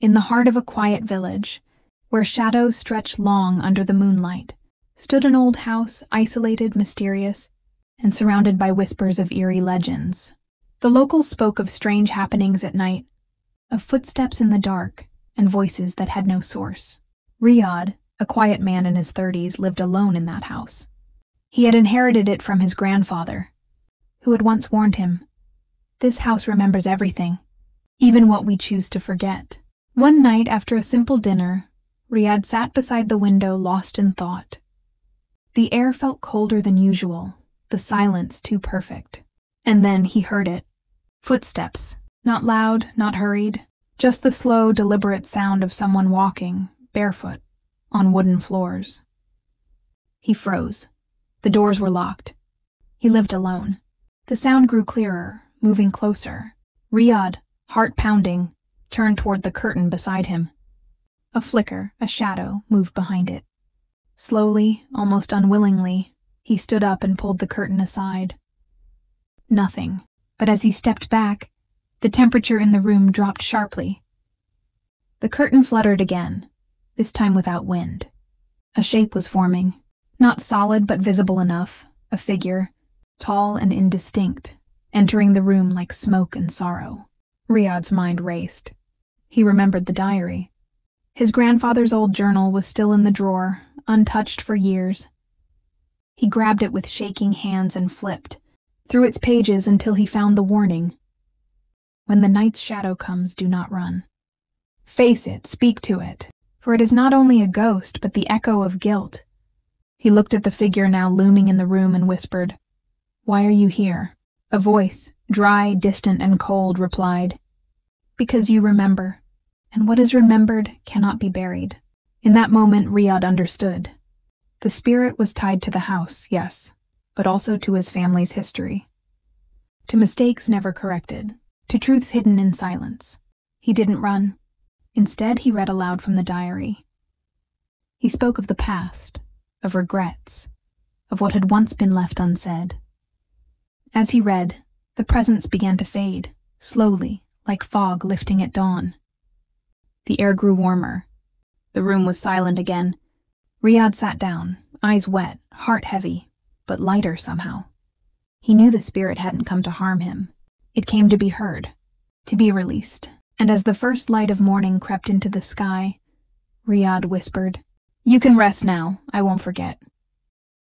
In the heart of a quiet village, where shadows stretched long under the moonlight, stood an old house, isolated, mysterious, and surrounded by whispers of eerie legends. The locals spoke of strange happenings at night, of footsteps in the dark, and voices that had no source. Riyadh, a quiet man in his 30s, lived alone in that house. He had inherited it from his grandfather, who had once warned him, "This house remembers everything, even what we choose to forget." One night, after a simple dinner, Riyadh sat beside the window, lost in thought. The air felt colder than usual, the silence too perfect. And then he heard it. Footsteps, not loud, not hurried, just the slow, deliberate sound of someone walking, barefoot, on wooden floors. He froze. The doors were locked. He lived alone. The sound grew clearer, moving closer. Riyadh, heart pounding, turned toward the curtain beside him. A flicker, a shadow, moved behind it. Slowly, almost unwillingly, he stood up and pulled the curtain aside. Nothing, but as he stepped back, the temperature in the room dropped sharply. The curtain fluttered again, this time without wind. A shape was forming, not solid but visible enough, a figure, tall and indistinct, entering the room like smoke and sorrow. Riyadh's mind raced. He remembered the diary. His grandfather's old journal was still in the drawer, untouched for years. He grabbed it with shaking hands and flipped through its pages until he found the warning. When the night's shadow comes, do not run. Face it, speak to it, for it is not only a ghost, but the echo of guilt. He looked at the figure now looming in the room and whispered, "Why are you here?" A voice, dry, distant, and cold, replied, "Because you remember, and what is remembered cannot be buried." In that moment, Riyadh understood. The spirit was tied to the house, yes, but also to his family's history. To mistakes never corrected, to truths hidden in silence. He didn't run. Instead, he read aloud from the diary. He spoke of the past, of regrets, of what had once been left unsaid. As he read, the presence began to fade, slowly, like fog lifting at dawn. The air grew warmer. The room was silent again. Riyadh sat down, eyes wet, heart heavy, but lighter somehow. He knew the spirit hadn't come to harm him. It came to be heard, to be released. And as the first light of morning crept into the sky, Riyadh whispered, "You can rest now, I won't forget."